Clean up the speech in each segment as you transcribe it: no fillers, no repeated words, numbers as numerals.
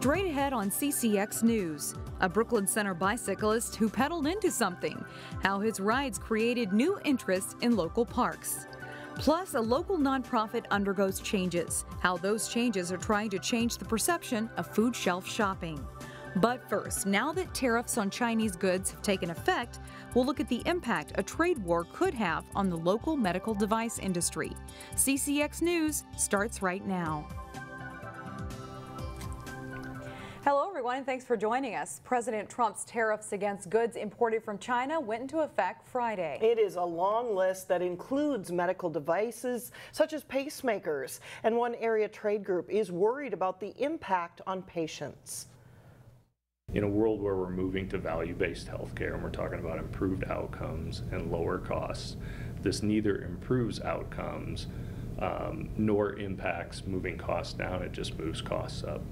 Straight ahead on CCX News, a Brooklyn Center bicyclist who pedaled into something, how his rides created new interest in local parks. Plus, a local nonprofit undergoes changes, how those changes are trying to change the perception of food shelf shopping. But first, now that tariffs on Chinese goods have taken effect, we'll look at the impact a trade war could have on the local medical device industry. CCX News starts right now. Hello, everyone, and thanks for joining us. President Trump's tariffs against goods imported from China went into effect Friday. It is a long list that includes medical devices such as pacemakers, and one area trade group is worried about the impact on patients. In a world where we're moving to value-based healthcare and we're talking about improved outcomes and lower costs, this neither improves outcomes nor impacts moving costs down. It just moves costs up.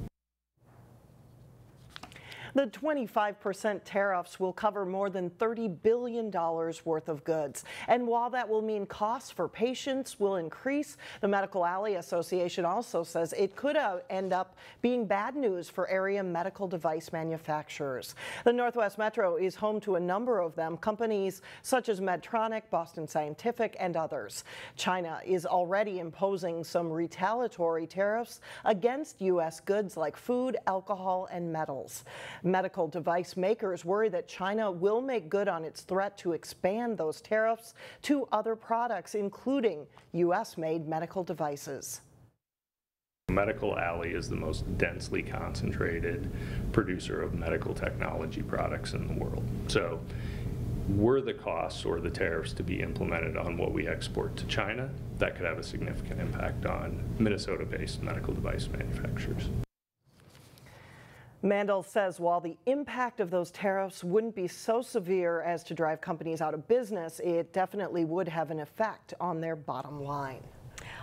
The 25% tariffs will cover more than $30 billion worth of goods. And while that will mean costs for patients will increase, the Medical Alley Association also says it could end up being bad news for area medical device manufacturers. The Northwest Metro is home to a number of them, companies such as Medtronic, Boston Scientific, and others. China is already imposing some retaliatory tariffs against U.S. goods like food, alcohol, and metals. Medical device makers worry that China will make good on its threat to expand those tariffs to other products, including U.S.-made medical devices. Medical Alley is the most densely concentrated producer of medical technology products in the world. So were the costs or the tariffs to be implemented on what we export to China, that could have a significant impact on Minnesota-based medical device manufacturers. Mandel says while the impact of those tariffs wouldn't be so severe as to drive companies out of business, it definitely would have an effect on their bottom line.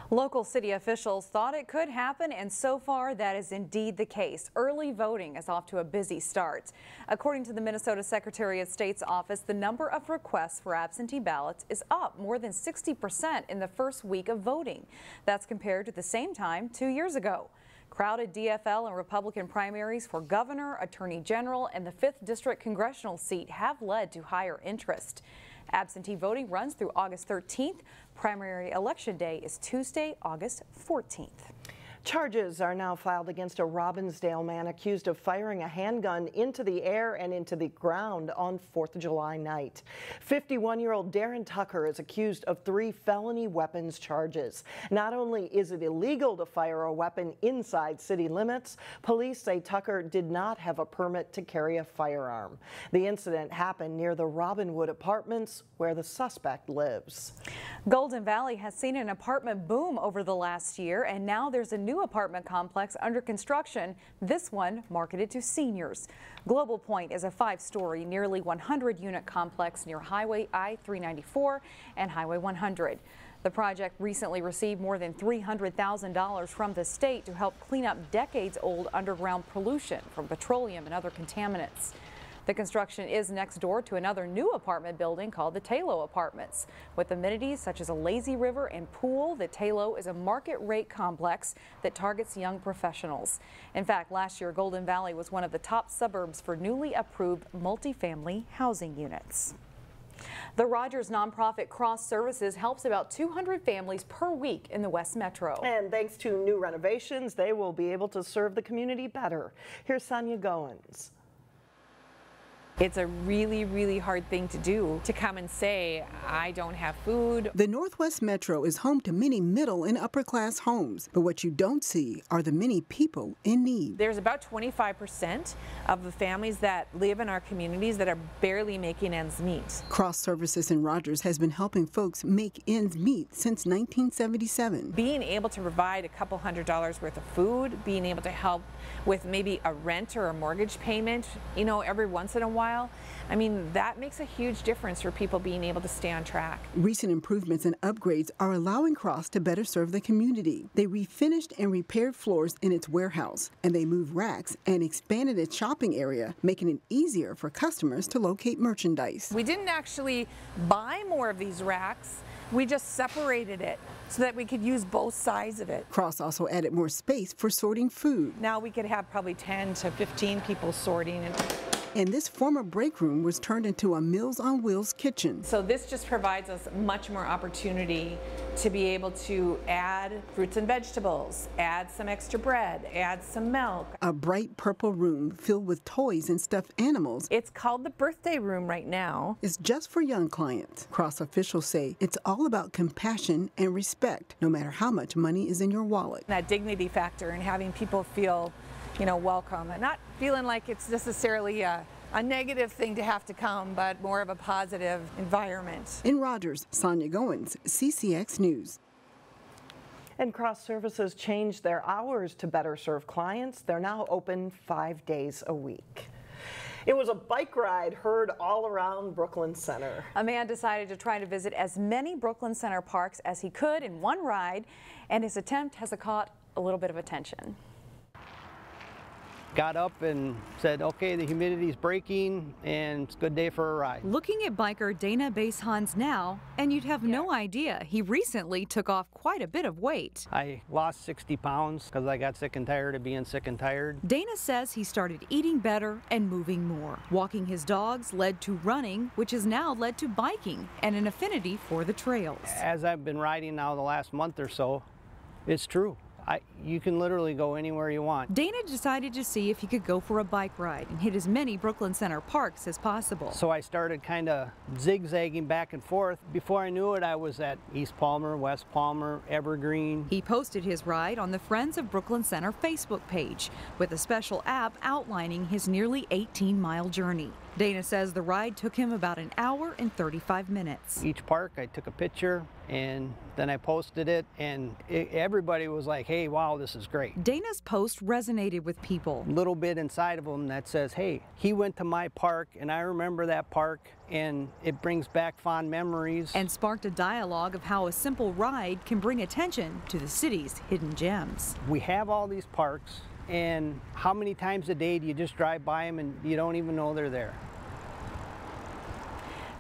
Local city officials thought it could happen, and so far that is indeed the case. Early voting is off to a busy start. According to the Minnesota Secretary of State's office, the number of requests for absentee ballots is up more than 60% in the first week of voting. That's compared to the same time 2 years ago. Crowded DFL and Republican primaries for governor, attorney general, and the 5th District congressional seat have led to higher interest. Absentee voting runs through August 13th. Primary election day is Tuesday, August 14th. Charges are now filed against a Robbinsdale man accused of firing a handgun into the air and into the ground on 4th of July night. 51-year-old Darren Tucker is accused of 3 felony weapons charges. Not only is it illegal to fire a weapon inside city limits, police say Tucker did not have a permit to carry a firearm. The incident happened near the Robinwood Apartments, where the suspect lives. Golden Valley has seen an apartment boom over the last year, and now there's a new apartment complex under construction, this one marketed to seniors. Global Pointe is a 5-story, nearly 100-unit complex near Highway I-394 and Highway 100. The project recently received more than $300,000 from the state to help clean up decades-old underground pollution from petroleum and other contaminants. The construction is next door to another new apartment building called the Talo Apartments. With amenities such as a lazy river and pool, the Talo is a market-rate complex that targets young professionals. In fact, last year, Golden Valley was one of the top suburbs for newly approved multifamily housing units. The Rogers nonprofit Cross Services helps about 200 families per week in the West Metro. And thanks to new renovations, they will be able to serve the community better. Here's Sonia Goins. It's a really, really hard thing to do, to come and say, I don't have food. The Northwest Metro is home to many middle and upper class homes, but what you don't see are the many people in need. There's about 25% of the families that live in our communities that are barely making ends meet. Cross Services in Rogers has been helping folks make ends meet since 1977. Being able to provide a couple $100s worth of food, being able to help with maybe a rent or a mortgage payment, you know, every once in a while, I mean, that makes a huge difference for people being able to stay on track. Recent improvements and upgrades are allowing Cross to better serve the community. They refinished and repaired floors in its warehouse, and they moved racks and expanded its shopping area, making it easier for customers to locate merchandise. We didn't actually buy more of these racks. We just separated it so that we could use both sides of it. Cross also added more space for sorting food. Now we could have probably 10 to 15 people sorting. And this former break room was turned into a Meals on Wheels kitchen. So this just provides us much more opportunity to be able to add fruits and vegetables, add some extra bread, add some milk. A bright purple room filled with toys and stuffed animals. It's called the birthday room right now. It's just for young clients. Cross officials say it's all about compassion and respect, no matter how much money is in your wallet. That dignity factor and having people feel, welcome and not feeling like it's necessarily a negative thing to have to come, but more of a positive environment. In Rogers, Sonia Goins, CCX News. And Cross Services changed their hours to better serve clients. They're now open 5 days a week. It was a bike ride heard all around Brooklyn Center. A man decided to try to visit as many Brooklyn Center parks as he could in one ride, and his attempt has caught a little bit of attention. Got up and said, okay, the humidity's breaking and it's a good day for a ride. Looking at biker Dana Basehans now, and you'd have no idea he recently took off quite a bit of weight. I lost 60 pounds because I got sick and tired of being sick and tired. Dana says he started eating better and moving more. Walking his dogs led to running, which has now led to biking and an affinity for the trails. As I've been riding now the last month or so, it's true. You can literally go anywhere you want. Dana decided to see if he could go for a bike ride and hit as many Brooklyn Center parks as possible. So I started kind of zigzagging back and forth. Before I knew it, I was at East Palmer, West Palmer, Evergreen. He posted his ride on the Friends of Brooklyn Center Facebook page with a special app outlining his nearly 18-mile journey. Dana says the ride took him about an hour and 35 minutes. Each park, I took a picture and then I posted it, and everybody was like, hey, wow, this is great. Dana's post resonated with people. A little bit inside of him that says, hey, he went to my park and I remember that park, and it brings back fond memories. And sparked a dialogue of how a simple ride can bring attention to the city's hidden gems. We have all these parks, and how many times a day do you just drive by them and you don't even know they're there?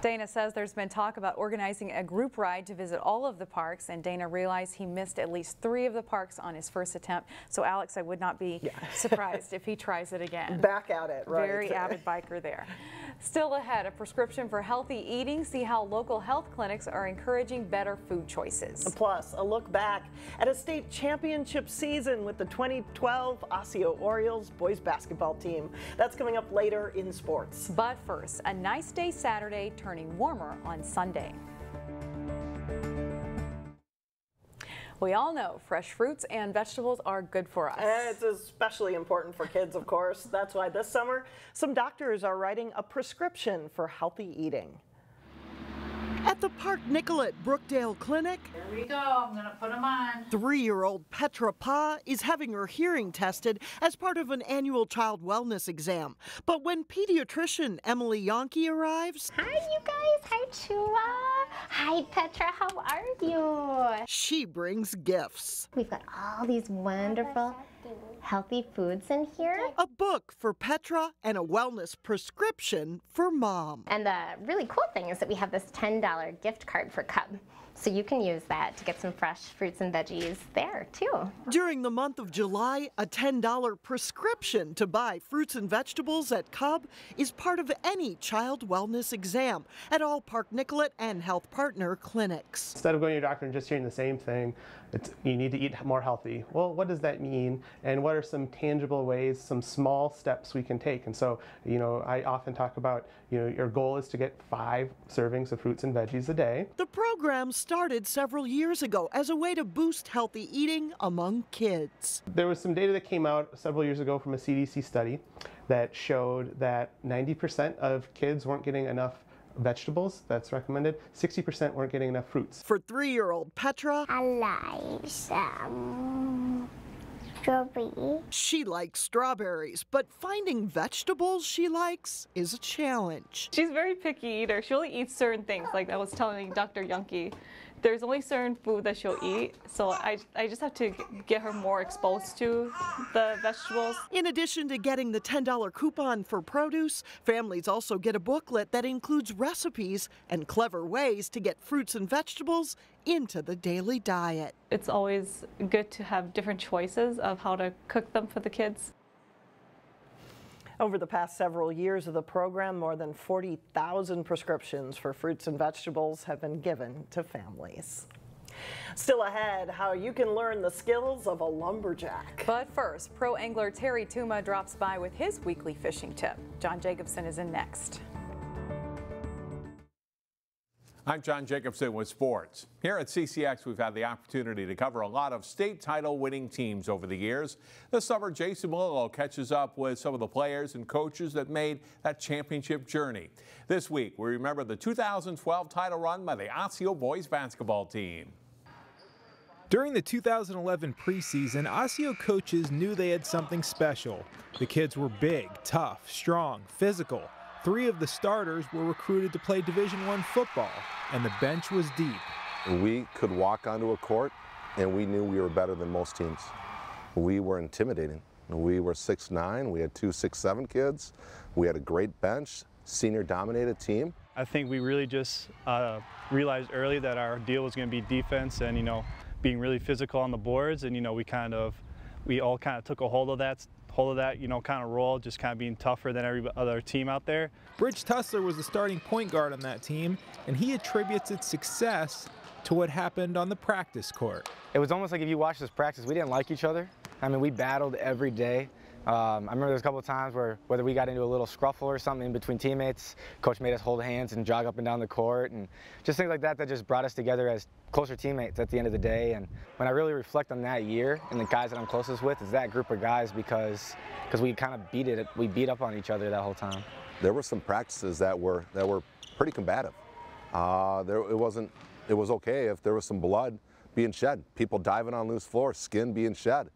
Dana says there's been talk about organizing a group ride to visit all of the parks, and Dana realized he missed at least 3 of the parks on his first attempt. So Alex, I would not be surprised if he tries it again. Back at it, right? Very avid biker there. Still ahead, a prescription for healthy eating. See how local health clinics are encouraging better food choices. Plus, a look back at a state championship season with the 2012 Osseo Orioles boys basketball team. That's coming up later in sports. But first, a nice day Saturday turning warmer on Sunday. We all know fresh fruits and vegetables are good for us. And it's especially important for kids, of course. That's why this summer, some doctors are writing a prescription for healthy eating. At the Park Nicollet Brookdale Clinic, here we go, I'm gonna put them on. 3-year-old Petra Pa is having her hearing tested as part of an annual child wellness exam. But when pediatrician Emily Yonke arrives, hi you guys, hi Chua, hi Petra, how are you? She brings gifts. We've got all these wonderful healthy foods in here. A book for Petra and a wellness prescription for Mom. And the really cool thing is that we have this $10 gift card for Cub. So you can use that to get some fresh fruits and veggies there too. During the month of July, a $10 prescription to buy fruits and vegetables at Cub is part of any child wellness exam at all Park Nicollet and Health Partner clinics. Instead of going to your doctor and just hearing the same thing, you need to eat more healthy. Well, what does that mean? And what are some tangible ways, some small steps we can take? And so, I often talk about, your goal is to get 5 servings of fruits and veggies a day. The program started several years ago as a way to boost healthy eating among kids. There was some data that came out several years ago from a CDC study that showed that 90% of kids weren't getting enough vegetables that's recommended. 60% weren't getting enough fruits. For 3-year-old Petra, I like some strawberry. She likes strawberries, but finding vegetables she likes is a challenge. She's a very picky eater. She only eats certain things, like I was telling Dr. Yonke there's only certain food that she'll eat, so I just have to get her more exposed to the vegetables. In addition to getting the $10 coupon for produce, families also get a booklet that includes recipes and clever ways to get fruits and vegetables into the daily diet. It's always good to have different choices of how to cook them for the kids. Over the past several years of the program, more than 40,000 prescriptions for fruits and vegetables have been given to families. Still ahead, how you can learn the skills of a lumberjack. But first, pro angler Terry Tuma drops by with his weekly fishing tip. John Jacobson is in next. I'm John Jacobson with sports. Here at CCX, we've had the opportunity to cover a lot of state title winning teams over the years. This summer, Jason Malillo catches up with some of the players and coaches that made that championship journey. This week, we remember the 2012 title run by the Osseo boys basketball team. During the 2011 preseason, Osseo coaches knew they had something special. The kids were big, tough, strong, physical. 3 of the starters were recruited to play Division I football, and the bench was deep. We could walk onto a court, and we knew we were better than most teams. We were intimidating. We were 6'9", we had 2 6'7" kids. We had a great bench, senior-dominated team. I think we really just realized early that our deal was going to be defense and, being really physical on the boards, and, we all kind of took a hold of that, kind of role, just kind of being tougher than every other team out there. Bridge Tussler was the starting point guard on that team, and he attributes its success to what happened on the practice court. It was almost like if you watched us practice, we didn't like each other. I mean, we battled every day. I remember there was a couple of times where whether we got into a little scruffle or something in between teammates, coach made us hold hands and jog up and down the court, and just things like that that just brought us together as closer teammates at the end of the day. And when I really reflect on that year and the guys that I'm closest with, is that group of guys because we kind of we beat up on each other that whole time. There were some practices that were pretty combative. It was okay if there was some blood being shed, people diving on loose floors, skin being shed,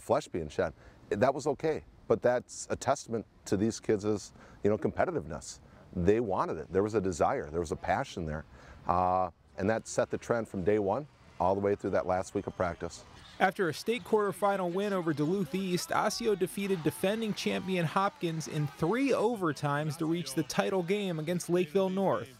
flesh being shed. That was okay, but that's a testament to these kids' competitiveness. They wanted it. There was a desire. There was a passion there, and that set the trend from day one all the way through that last week of practice. After a state quarterfinal win over Duluth East, Osseo defeated defending champion Hopkins in 3 overtimes to reach the title game against Lakeville North.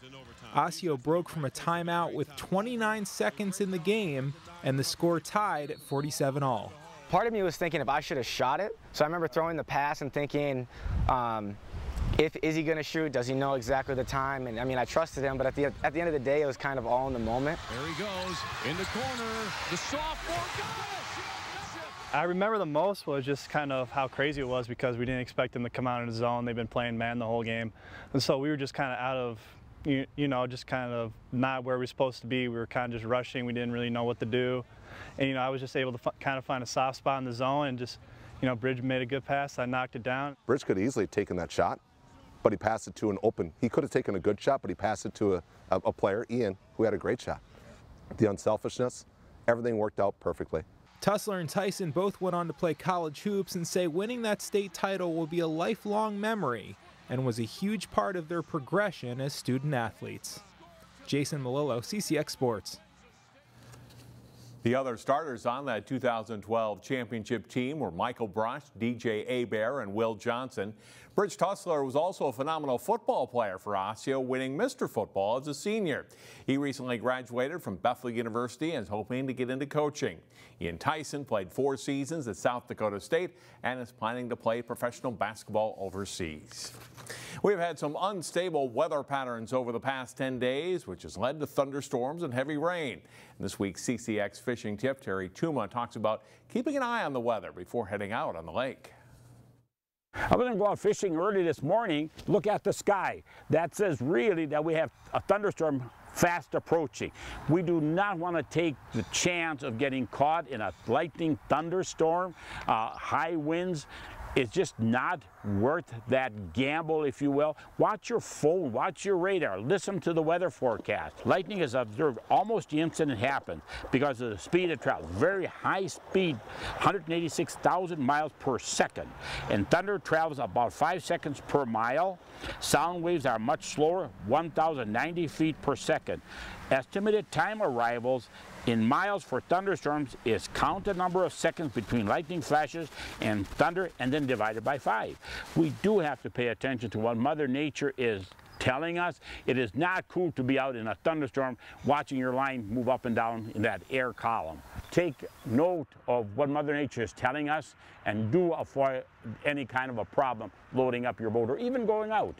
Osseo broke from a timeout with 29 seconds in the game, and the score tied at 47-all. Part of me was thinking if I should have shot it. So I remember throwing the pass and thinking, is he going to shoot? Does he know exactly the time? And I mean, I trusted him, but at the end of the day, it was kind of all in the moment. There he goes in the corner. The sophomore got it. I remember the most was just kind of how crazy it was because we didn't expect them to come out in the zone. They've been playing man the whole game, and so we were just kind of out of, just kind of not where we're supposed to be. We were kind of just rushing. We didn't really know what to do. And, I was just able to kind of find a soft spot in the zone and just, Bridge made a good pass. I knocked it down. Bridge could have easily taken that shot, but he passed it to an open. He could have taken a good shot, but he passed it to a player, Ian, who had a great shot. The unselfishness, everything worked out perfectly. Tussler and Tyson both went on to play college hoops and say winning that state title will be a lifelong memory and was a huge part of their progression as student athletes. Jason Malillo, CCX Sports. The other starters on that 2012 championship team were Michael Brush, DJ Abear, and Will Johnson. Bridge Tussler was also a phenomenal football player for Osseo, winning Mr. Football as a senior. He recently graduated from Bethel University and is hoping to get into coaching. Ian Tyson played 4 seasons at South Dakota State and is planning to play professional basketball overseas. We've had some unstable weather patterns over the past 10 days, which has led to thunderstorms and heavy rain. In this week's CCX fishing tip, Terry Tuma talks about keeping an eye on the weather before heading out on the lake. I'm going to go out fishing early this morning, look at the sky. That says really that we have a thunderstorm fast approaching. We do not want to take the chance of getting caught in a lightning thunderstorm, high winds. it's just not worth that gamble, if you will. Watch your phone, watch your radar, listen to the weather forecast. Lightning is observed almost the instant it happens because of the speed it travels. Very high speed, 186,000 miles per second. And thunder travels about 5 seconds per mile. Sound waves are much slower, 1,090 feet per second. Estimated time arrivals in miles for thunderstorms is count the number of seconds between lightning flashes and thunder and then divided by 5. We do have to pay attention to what Mother Nature is telling us. It is not cool to be out in a thunderstorm watching your line move up and down in that air column. Take note of what Mother Nature is telling us and do avoid any kind of a problem loading up your boat or even going out.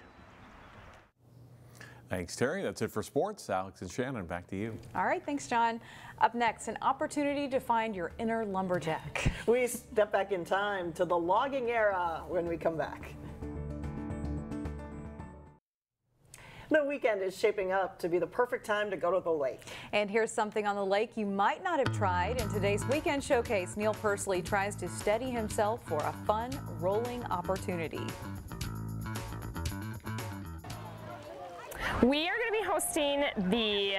Thanks, Terry. That's it for sports. Alex and Shannon, back to you. All right, thanks, John. Up next, an opportunity to find your inner lumberjack. We step back in time to the logging era when we come back. The weekend is shaping up to be the perfect time to go to the lake. And here's something on the lake you might not have tried. In today's Weekend Showcase, Neil Persley tries to steady himself for a fun rolling opportunity. We are going to be hosting the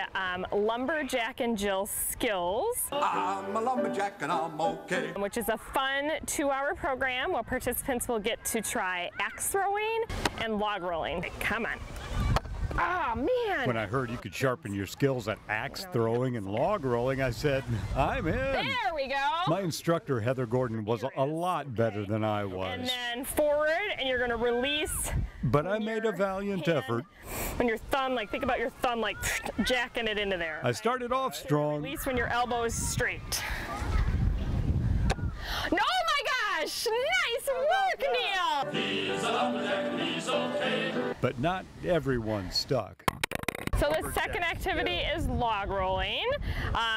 Lumberjack and Jill Skills. I'm a lumberjack and I'm okay. Which is a fun 2-hour program where participants will get to try axe throwing and log rolling. Come on. Oh, man. When I heard you could sharpen your skills at axe throwing and log rolling, I said, I'm in. There we go. My instructor, Heather Gordon, was a lot better than I was. And then forward, and you're going to release. But I made a valiant effort. When your thumb, like, think about your thumb, like, jacking it into there. I started off strong. Release when your elbow is straight. No, my gosh! Nice work, Neil! He's a lumberjack and he's okay. But not everyone stuck. So the second activity is log rolling,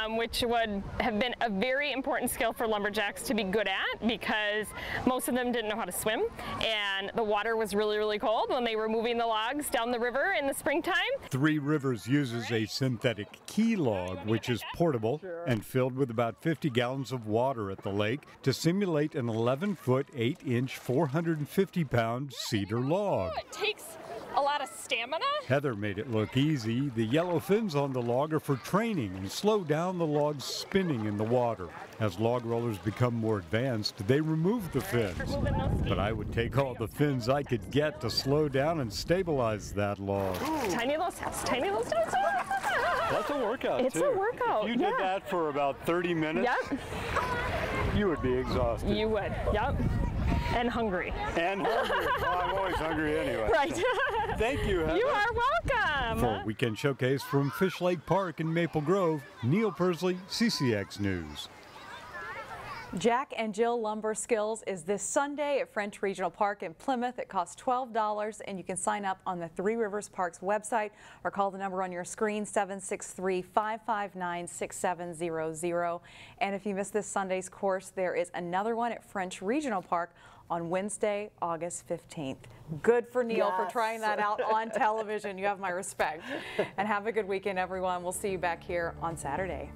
which would have been a very important skill for lumberjacks to be good at because most of them didn't know how to swim and the water was really, really cold when they were moving the logs down the river in the springtime. Three Rivers uses a synthetic key log, which is portable and filled with about 50 gallons of water at the lake to simulate an 11-foot, 8-inch, 450-pound cedar log. It takes a lot of stamina. Heather made it look easy. The yellow fins on the log are for training and slow down the logs spinning in the water. As log rollers become more advanced, they remove the fins. But I would take all the fins I could get to slow down and stabilize that log. Tiny little steps, tiny little steps. That's a workout, It's a workout, If you did that for about 30 minutes, you would be exhausted. You would, yep. And hungry. And hungry. Well, I'm always hungry anyway. Right. Thank you, Heather. You are welcome. For Weekend Showcase from Fish Lake Park in Maple Grove, Neil Persley, CCX News. Jack and Jill Lumber Skills is this Sunday at French Regional Park in Plymouth. It costs $12 and you can sign up on the Three Rivers Park's website or call the number on your screen 763-559-6700. And if you missed this Sunday's course, there is another one at French Regional Park on Wednesday, August 15th. Good for Neil for trying that out on television. You have my respect. And have a good weekend, everyone. We'll see you back here on Saturday.